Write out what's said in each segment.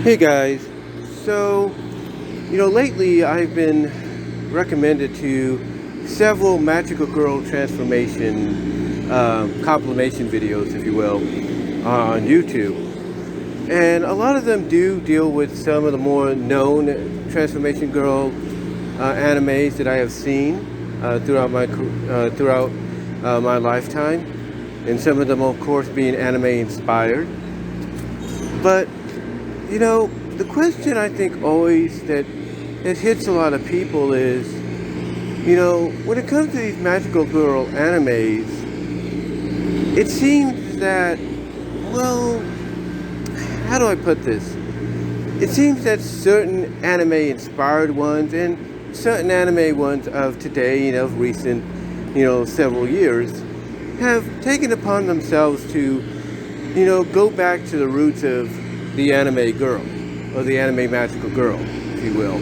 Hey guys, so lately I've been recommended to several magical girl transformation compilation videos, if you will, on YouTube, and a lot of them do deal with some of the more known transformation girl animes that I have seen throughout my lifetime, and some of them, of course, being anime inspired, but. The question I think always that hits a lot of people is, when it comes to these magical girl animes, it seems that, well, how do I put this? It seems that certain anime inspired ones and certain anime ones of today, of recent, several years, have taken upon themselves to, go back to the roots of the anime girl, or the anime magical girl, if you will.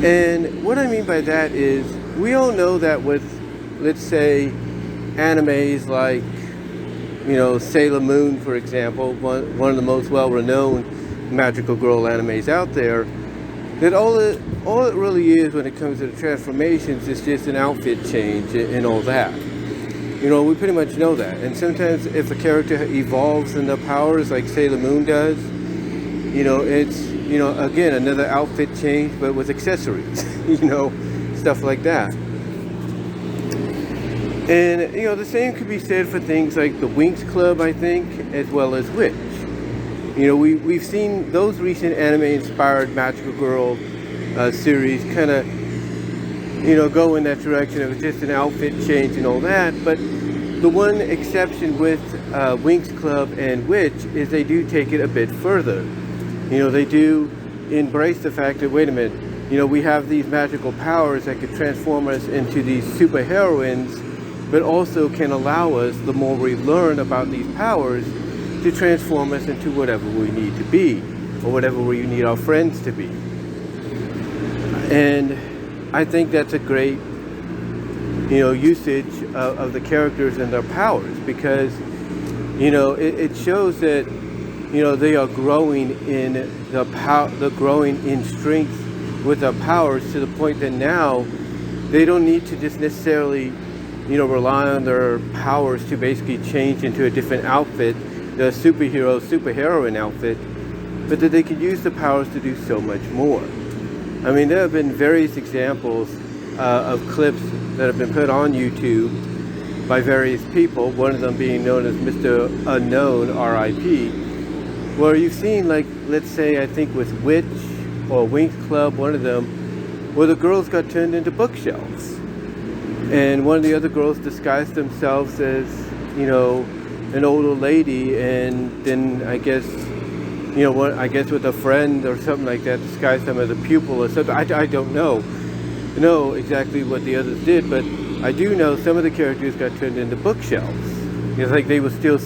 And what I mean by that is, we all know that with, let's say, animes like, Sailor Moon, for example, one of the most well-renowned magical girl animes out there, that all it really is when it comes to the transformations is just an outfit change and all that. We pretty much know that. And sometimes if a character evolves in their powers like Sailor Moon does, it's, again, another outfit change, but with accessories, stuff like that. And, the same could be said for things like the Winx Club, I think, as well as Witch. We've seen those recent anime-inspired magical girl series kind of, go in that direction of just an outfit change and all that, but the one exception with Winx Club and Witch is they do take it a bit further. They do embrace the fact that, wait a minute, we have these magical powers that could transform us into these superheroines, but also can allow us, the more we learn about these powers, to transform us into whatever we need to be, or whatever we need our friends to be. And I think that's a great, usage of the characters and their powers, because, it shows that, they are growing in they're growing in strength with their powers to the point that now they don't need to just necessarily, rely on their powers to basically change into a different outfit, the superheroine outfit, but that they can use the powers to do so much more. I mean, there have been various examples of clips that have been put on YouTube by various people, one of them being known as Mr. Unknown, R.I.P., where you've seen, like, let's say, I think with Witch or Winx Club, one of them, where the girls got turned into bookshelves. And one of the other girls disguised themselves as, an older lady, and then I guess with a friend or something like that, disguised them as a pupil or something. I don't know exactly what the others did, but I do know some of the characters got turned into bookshelves. It's like they were still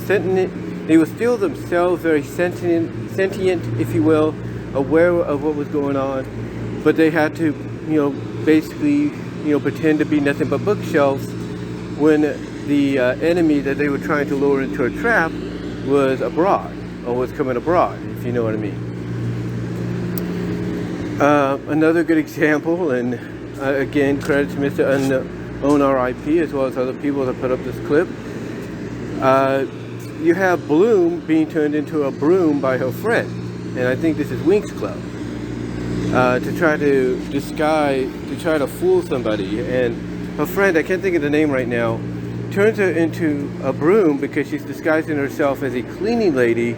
themselves very sentient, if you will, aware of what was going on, but they had to, basically, pretend to be nothing but bookshelves when the enemy that they were trying to lure into a trap was abroad, or was coming abroad, if you know what I mean. Another good example, and again, credit to Mr. Unknown R.I.P., as well as other people that put up this clip. You have Bloom being turned into a broom by her friend, and I think this is Winx Club, to try to fool somebody, and her friend, I can't think of the name right now, turns her into a broom because she's disguising herself as a cleaning lady,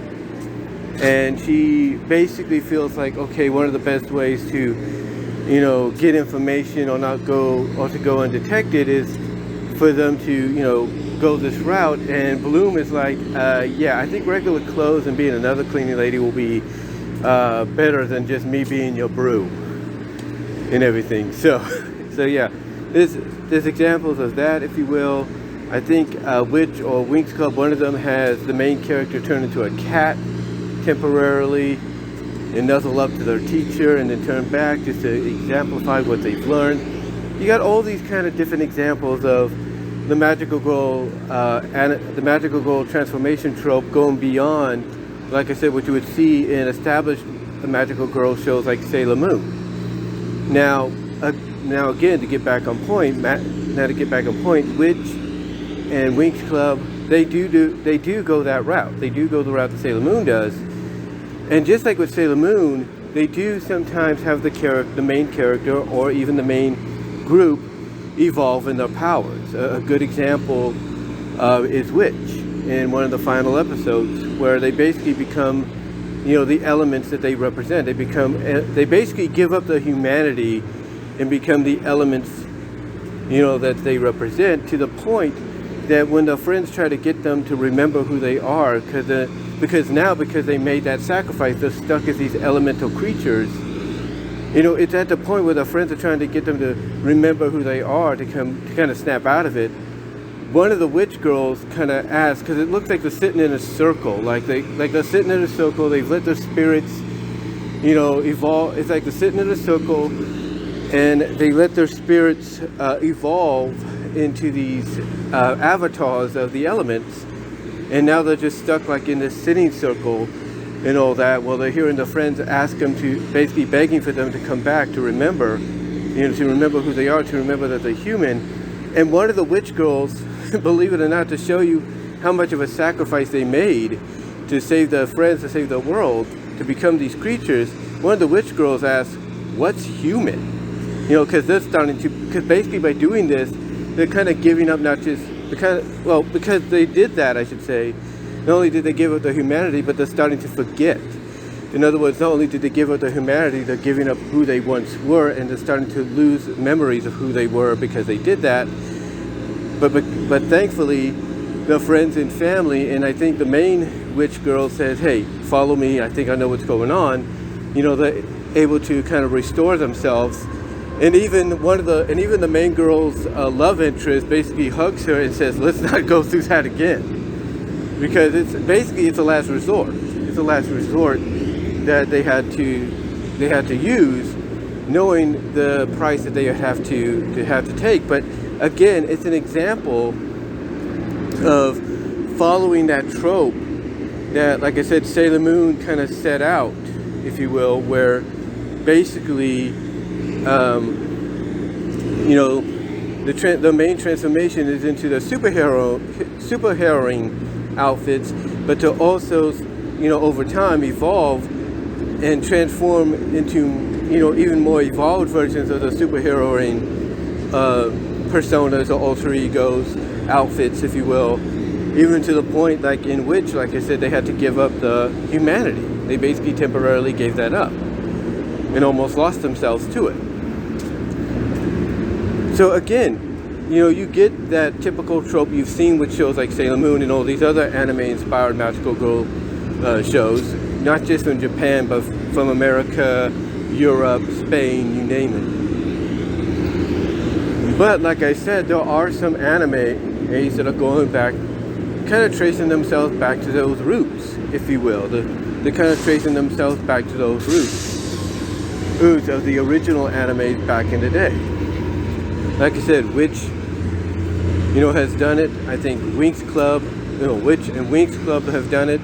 and she basically feels like, okay, one of the best ways to, get information or to go undetected is for them to, go this route. And Bloom is like, yeah, I think regular clothes and being another cleaning lady will be better than just me being your broom and everything. So yeah, there's examples of that, if you will. I think Witch or Winx Club, one of them has the main character turn into a cat temporarily and nuzzle up to their teacher and then turn back just to exemplify what they've learned. You got all these kind of different examples of the magical girl transformation trope going beyond like I said, what you would see in established magical girl shows like Sailor Moon. Now again, to get back on point, Witch and Winx Club, they do go that route. They do go the route that Sailor Moon does. And just like with Sailor Moon, they do sometimes have the main character or even the main group evolve in their powers. A good example is Witch in one of the final episodes, where they basically become, the elements that they represent. They basically give up their humanity and become the elements, that they represent, to the point that when their friends try to get them to remember who they are, because they made that sacrifice, they're stuck as these elemental creatures. It's at the point where their friends are trying to get them to remember who they are, to kind of snap out of it. One of the witch girls kind of asks, because it looks like they're sitting in a circle, like they're sitting in a circle. They've let their spirits, evolve. It's like they're sitting in a circle, and they let their spirits evolve into these avatars of the elements, and now they're just stuck like in this sitting circle and all that. Well, they're hearing their friends ask them to, basically begging for them to come back, to remember, to remember who they are, to remember that they're human. And one of the witch girls, believe it or not, to show you how much of a sacrifice they made to save their friends, to save the world, to become these creatures, one of the witch girls asks, "What's human?" Because they're starting to, because basically by doing this, they're kind of giving up because they did that, I should say. Not only did they give up their humanity, but they're starting to forget. In other words, not only did they give up their humanity, they're giving up who they once were, and they're starting to lose memories of who they were because they did that. But thankfully, their friends and family, and I think the main witch girl says, "Hey, follow me. I think I know what's going on." They're able to kind of restore themselves. And even the main girl's love interest basically hugs her and says, "Let's not go through that again," because it's a last resort. It's a last resort that they had to use, knowing the price that they have to take. But again, it's an example of following that trope that, like I said, Sailor Moon kind of set out, if you will, where basically the main transformation is into the superheroing outfits, but to also, over time evolve and transform into, even more evolved versions of the superheroing personas or alter egos, outfits, if you will, even to the point, like in Witch, like I said, they had to give up the humanity. They basically temporarily gave that up and almost lost themselves to it. So again, you get that typical trope you've seen with shows like Sailor Moon and all these other anime-inspired magical girl shows, not just from Japan, but from America, Europe, Spain, you name it. But like I said, there are some animes that are going back, kind of tracing themselves back to those roots, if you will. They're kind of tracing themselves back to those roots of the original animes back in the day. Like I said, Witch, has done it. I think Winx Club, Witch and Winx Club have done it,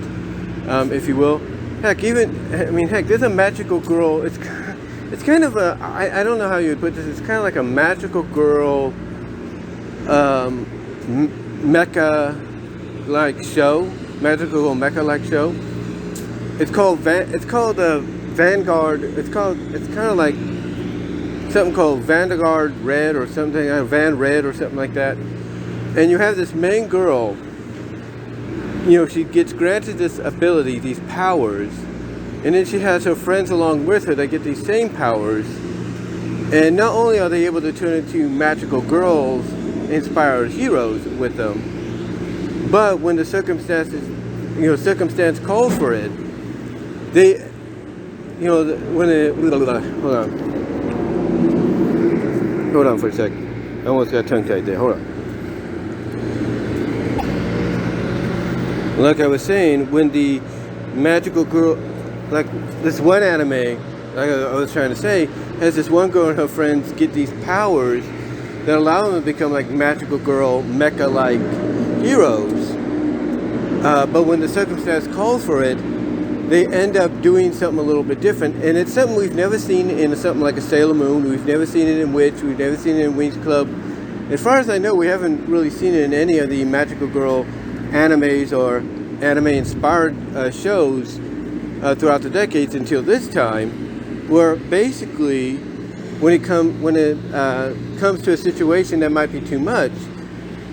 if you will. Heck, there's a magical girl. It's kind of a, I don't know how you would put this. It's kind of like a magical girl, mecha-like show, magical girl mecha-like show. It's called Vanguard. It's kind of like something called Vanguard Red or something, Van Red or something like that. And you have this main girl, she gets granted this ability, these powers, and then she has her friends along with her that get these same powers. And not only are they able to turn into magical girls, inspired heroes with them, but when the circumstance calls for it, they, hold on for a second. I almost got tongue-tied there. Hold on. Like I was saying, when the magical girl, like this one anime, like I was trying to say, has this one girl and her friends get these powers that allow them to become like magical girl, mecha-like heroes. But when the circumstance calls for it, they end up doing something a little bit different, and it's something we've never seen in something like a Sailor Moon. We've never seen it in Witch. We've never seen it in Winx Club. As far as I know, we haven't really seen it in any of the Magical Girl animes or anime-inspired shows throughout the decades until this time, where basically, when it comes to a situation that might be too much,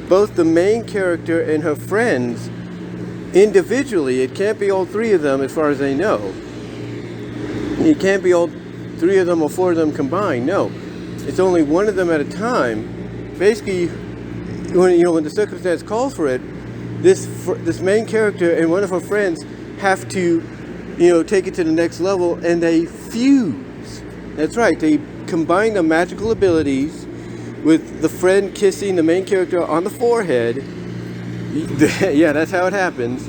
both the main character and her friends individually, it can't be all three of them as far as I know. It can't be all three of them or four of them combined. No, it's only one of them at a time. Basically, when the circumstance calls for it, this main character and one of her friends have to, take it to the next level, and they fuse. That's right. They combine the magical abilities with the friend kissing the main character on the forehead. Yeah, that's how it happens.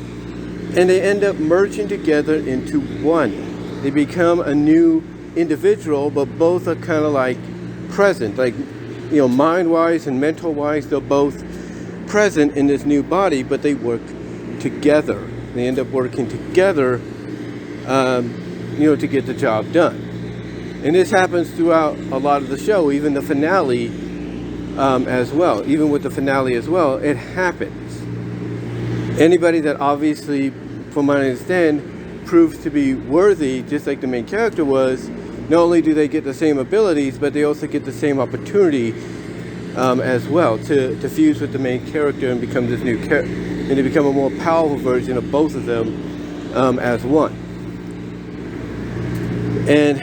And they end up merging together into one. They become a new individual, but both are kind of like present, like, mind-wise and mental-wise, they're both present in this new body, but they work together. They end up working together, to get the job done. And this happens throughout a lot of the show, even the finale as well. Even with the finale as well, it happens. Anybody that obviously, from what I understand, proves to be worthy, just like the main character was, not only do they get the same abilities, but they also get the same opportunity as well to fuse with the main character and become this new character, and to become a more powerful version of both of them as one. And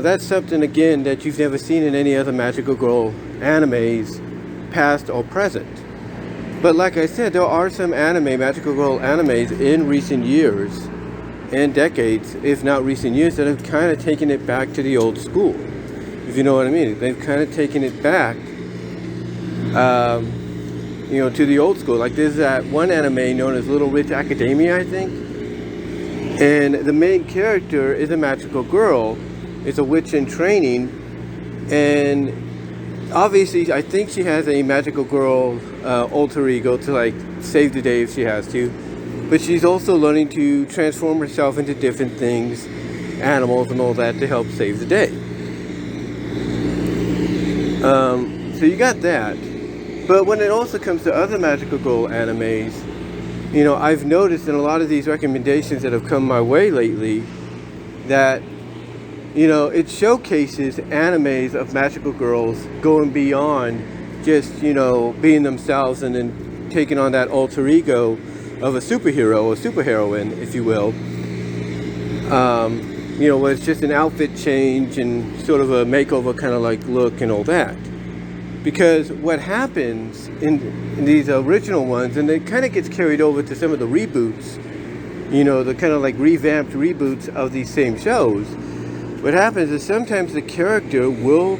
that's something again that you've never seen in any other Magical Girl animes, past or present. But like I said, there are some Magical Girl animes in recent years and decades, if not recent years, that have kind of taken it back to the old school, if you know what I mean. They've kind of taken it back, to the old school. Like there's that one anime known as Little Witch Academia, I think. And the main character is a magical girl. It's a witch in training. And obviously, I think she has a magical girl alter ego to like save the day if she has to. But she's also learning to transform herself into different things, animals and all that, to help save the day. So you got that. But when it also comes to other Magical Girl animes, I've noticed in a lot of these recommendations that have come my way lately that, it showcases animes of magical girls going beyond just, being themselves and then taking on that alter ego of a superhero or superheroine, if you will. Where it's just an outfit change and sort of a makeover kind of like look and all that. Because what happens in these original ones, and it kind of gets carried over to some of the reboots, the kind of like revamped reboots of these same shows, what happens is sometimes the character will,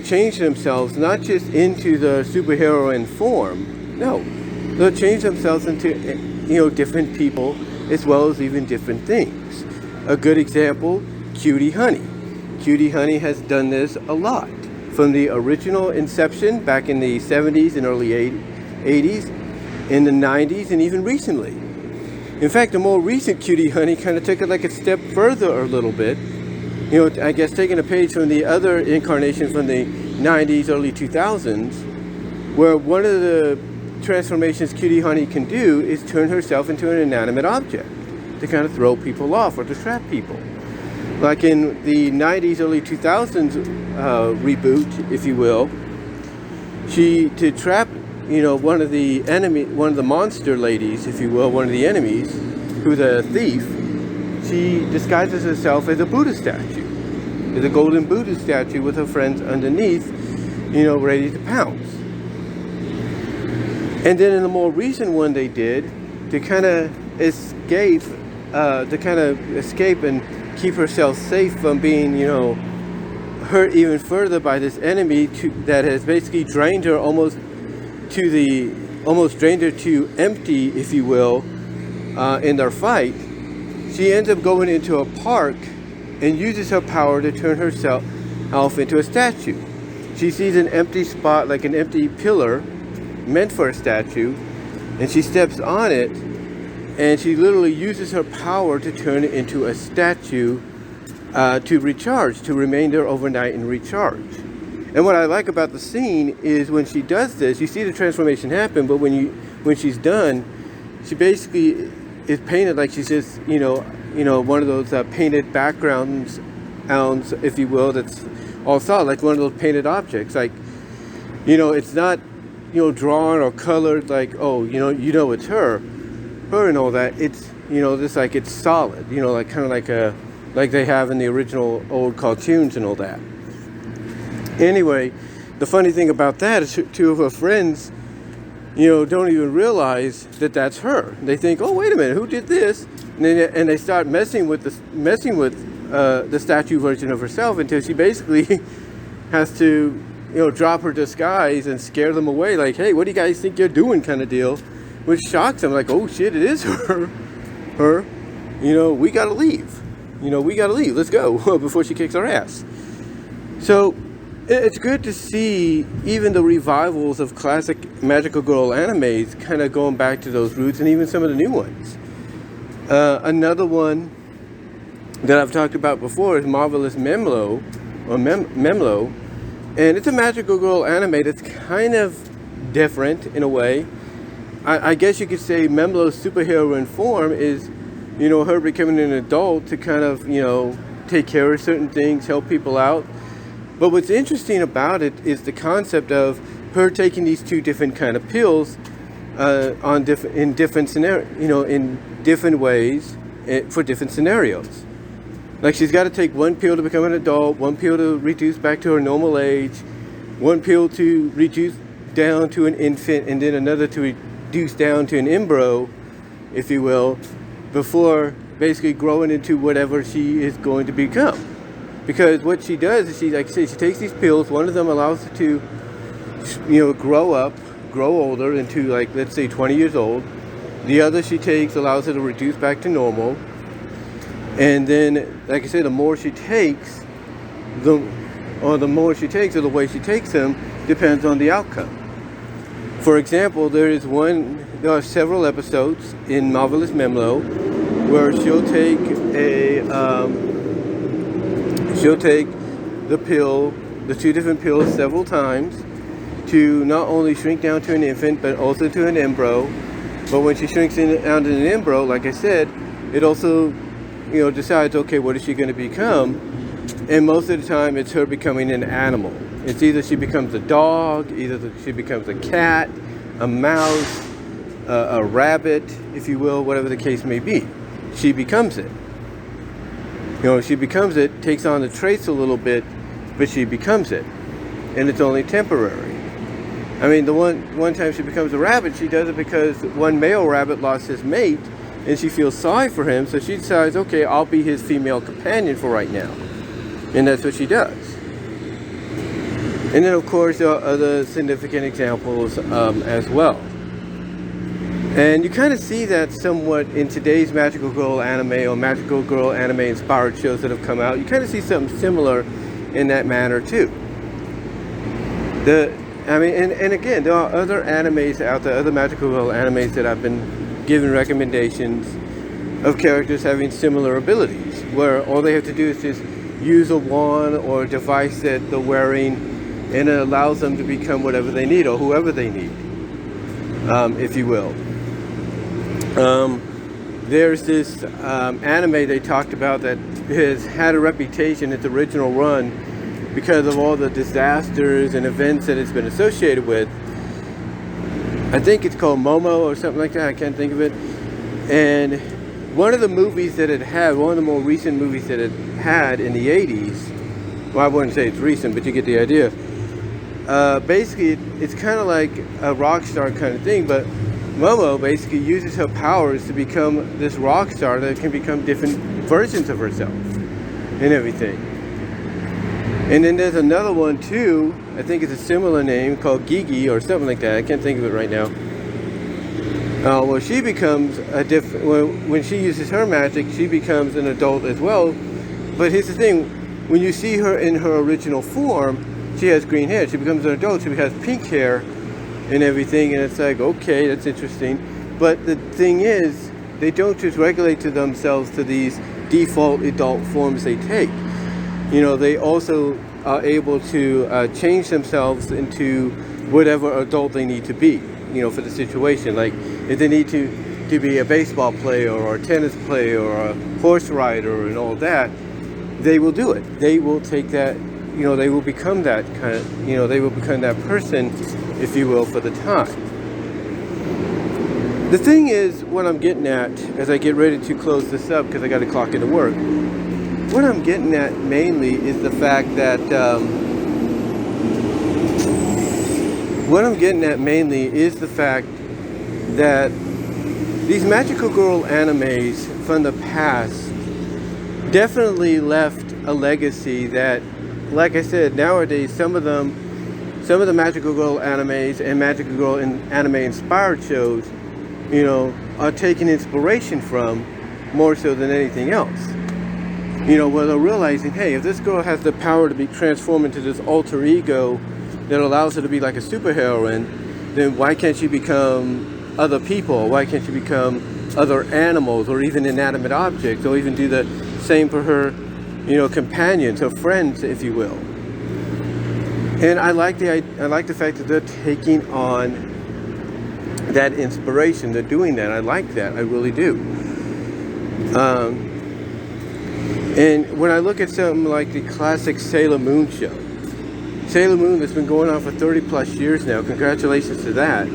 change themselves not just into the superheroine form. No, they'll change themselves into, different people as well as even different things. A good example, Cutie Honey. Cutie Honey has done this a lot. From the original inception back in the 70s and early 80s, in the 90s, and even recently. In fact, the more recent Cutie Honey kind of took it like a step further a little bit. I guess taking a page from the other incarnation from the 90s, early 2000s, where one of the transformations Cutie Honey can do is turn herself into an inanimate object to kind of throw people off or to trap people. Like in the 90s, early 2000s reboot, if you will, to trap, one of the monster ladies, if you will, one of the enemies, who's a thief, she disguises herself as a Buddha statue, as a golden Buddha statue with her friends underneath, ready to pounce. And then in the more recent one they did, to kind of escape and keep herself safe from being, hurt even further by this enemy that has basically drained her almost drained her to empty, if you will, in their fight. She ends up going into a park and uses her power to turn herself into a statue. She sees an empty spot, like an empty pillar meant for a statue, and she steps on it, and she literally uses her power to turn it into a statue to recharge, to remain there overnight and recharge. And what I like about the scene is when she does this, you see the transformation happen, but when she's done, she basically is painted like she's just, one of those painted backgrounds, if you will, that's all solid, like one of those painted objects. Like, it's not, drawn or colored like, it's her and all that. It's, just like it's solid, like kind of like they have in the original old cartoons and all that. Anyway, the funny thing about that is two of her friends, don't even realize that that's her. They think, oh, wait a minute, who did this? And they start messing with the statue version of herself until she basically has to, drop her disguise and scare them away. Like, hey, what do you guys think you're doing, kind of deal, which shocks them. Like, oh shit, it is her. We gotta leave. Let's go before she kicks our ass. So it's good to see even the revivals of classic magical girl animes kind of going back to those roots, and even some of the new ones. Another one that I've talked about before is Marvelous Memlo, or Memlo, and it's a magical girl anime that's kind of different in a way. I guess you could say Memlo's superhero form is, her becoming an adult to kind of, take care of certain things, help people out. But what's interesting about it is the concept of her taking these two different kind of pills in different scenarios, in different ways for different scenarios. Like, she's got to take one pill to become an adult, one pill to reduce back to her normal age, one pill to reduce down to an infant, and then another to reduce down to an embryo, if you will, before basically growing into whatever she is going to become. Because what she does is, she takes these pills. One of them allows her to, grow older into, like, let's say 20 years old. The other she takes allows her to reduce back to normal. And then, like I said, the more she takes, or the way she takes them, depends on the outcome. For example, there are several episodes in Marvelous Memlo where she'll take the two different pills several times to not only shrink down to an infant, but also to an embryo. But when she shrinks down to an embryo, like I said, it also, decides, okay, what is she going to become? And most of the time, it's her becoming an animal. It's either she becomes a dog, either she becomes a cat, a mouse, a rabbit, if you will, whatever the case may be. She becomes it. She becomes it, takes on the traits a little bit, but she becomes it. And it's only temporary. I mean, the one time she becomes a rabbit, she does it because one male rabbit lost his mate, and she feels sorry for him, so she decides, okay, I'll be his female companion for right now. And that's what she does. And then, of course, there are other significant examples as well. And you kind of see that somewhat in today's magical girl anime or magical girl anime inspired shows that have come out. You kind of see something similar in that manner too. And again, there are other animes out there, other magical girl animes that I've been given recommendations of characters having similar abilities, where all they have to do is just use a wand or a device that they're wearing, and it allows them to become whatever they need or whoever they need, if you will. There's this anime they talked about that has had a reputation, its original run, because of all the disasters and events that it's been associated with. I think it's called Momo or something like that. I can't think of it. And one of the movies that it had, one of the more recent movies that it had in the 80s, well, I wouldn't say it's recent, but you get the idea. Basically, it's kind of like a rock star kind of thing, but Momo basically uses her powers to become this rock star that can become different versions of herself and everything. And then there's another one too, I think it's a similar name, called Gigi or something like that. I can't think of it right now. Where she becomes a different, when she uses her magic, she becomes an adult as well. But here's the thing, when you see her in her original form, she has green hair. She becomes an adult, she has pink hair and everything, and it's like, okay, that's interesting. But the thing is, they don't just regulate to themselves to these default adult forms they take. You know, they also are able to change themselves into whatever adult they need to be, you know, for the situation. Like if they need to be a baseball player or a tennis player or a horse rider and all that, they will do it. They will take that, you know, they will become that kind of, you know, they will become that person, if you will, for the time. The thing is, what I'm getting at as I get ready to close this up, because I got to clock into work, what I'm getting at mainly is the fact that these magical girl animes from the past definitely left a legacy that, like I said, nowadays some of the magical girl animes and magical girl anime inspired shows, you know, are taking inspiration from more so than anything else. You know, where they're realizing, hey, if this girl has the power to be transformed into this alter ego that allows her to be like a superheroine, then why can't she become other people? Why can't she become other animals or even inanimate objects, or even do the same for her, you know, companions or friends, if you will? And I like the fact that they're taking on that inspiration. They're doing that. I like that. I really do. And when I look at something like the classic Sailor Moon show, Sailor Moon that's been going on for 30 plus years now, congratulations to that.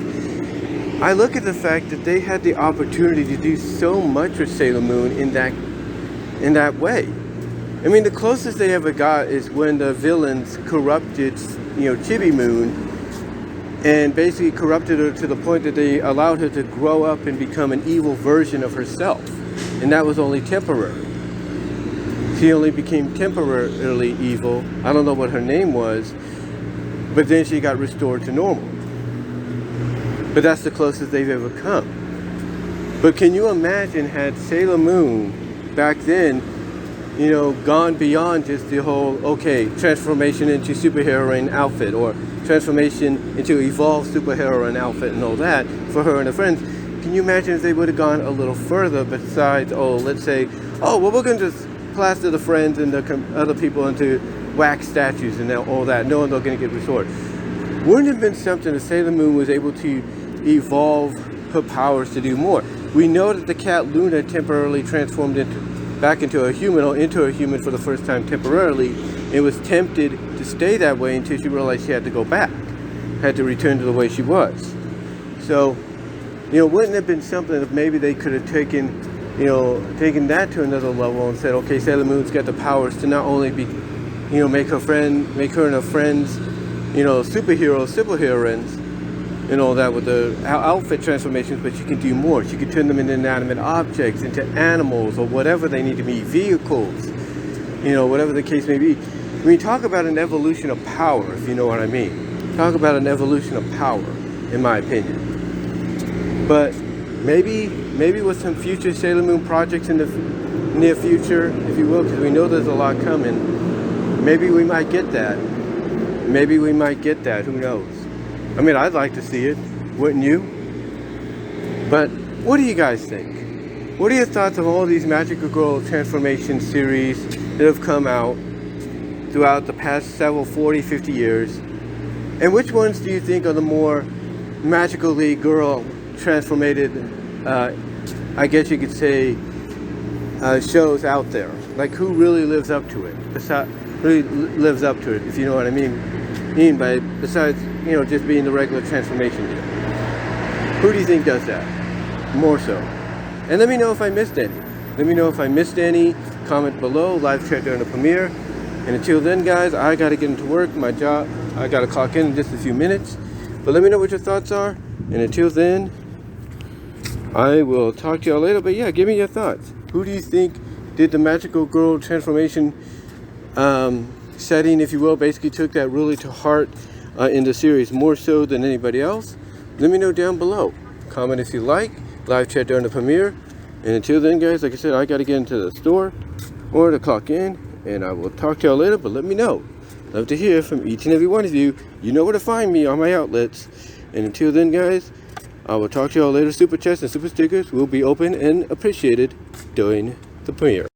I look at the fact that they had the opportunity to do so much with Sailor Moon in that way. I mean, the closest they ever got is when the villains corrupted, you know, Chibi Moon, and basically corrupted her to the point that they allowed her to grow up and become an evil version of herself. And that was only temporary. She only became temporarily evil. I don't know what her name was, but then she got restored to normal. But that's the closest they've ever come. But can you imagine had Sailor Moon back then, you know, gone beyond just the whole, okay, transformation into superheroine outfit, or transformation into evolved superheroine outfit and all that for her and her friends? Can you imagine if they would have gone a little further besides, oh, let's say, oh, well, we're going to just plaster the friends and the other people into wax statues and all that, knowing they're going to get restored? Wouldn't it have been something if Sailor Moon was able to evolve her powers to do more? We know that the cat Luna temporarily transformed back into a human, or into a human for the first time temporarily, and was tempted to stay that way until she realized she had to go back, had to return to the way she was. So, you know, wouldn't it have been something if maybe they could have taken that to another level and said, okay, Sailor Moon's got the powers to not only be, you know, make her and her friends, you know, superheroines, and all that with the outfit transformations, but she can do more. She can turn them into inanimate objects, into animals, or whatever they need to be, vehicles, you know, whatever the case may be. I mean, talk about an evolution of power, if you know what I mean. Talk about an evolution of power, in my opinion. But maybe with some future Sailor Moon projects in the near future, if you will, because we know there's a lot coming, maybe we might get that. Maybe we might get that, who knows? I mean, I'd like to see it, wouldn't you? But what do you guys think? What are your thoughts of all these Magical Girl transformation series that have come out throughout the past several 40, 50 years? And which ones do you think are the more magically girl transformated, I guess you could say, shows out there? Like, who really lives up to it? Really lives up to it, if you know what I mean by, besides, you know, just being the regular transformation deal. Who do you think does that more so? And let me know if I missed any. Comment below, live chat during the premiere. And until then, guys, I gotta get into work, my job. I gotta clock in just a few minutes. But let me know what your thoughts are. And until then, I will talk to y'all later. But yeah, give me your thoughts. Who do you think did the Magical Girl transformation setting, if you will, basically took that really to heart in the series more so than anybody else? Let me know down below. Comment if you like. Live chat during the premiere. And until then, guys, like I said, I got to get into the store or to clock in, and I will talk to y'all later. But let me know. Love to hear from each and every one of you. You know where to find me on my outlets. And until then, guys, I will talk to y'all later. Super chats and super stickers will be open and appreciated during the premiere.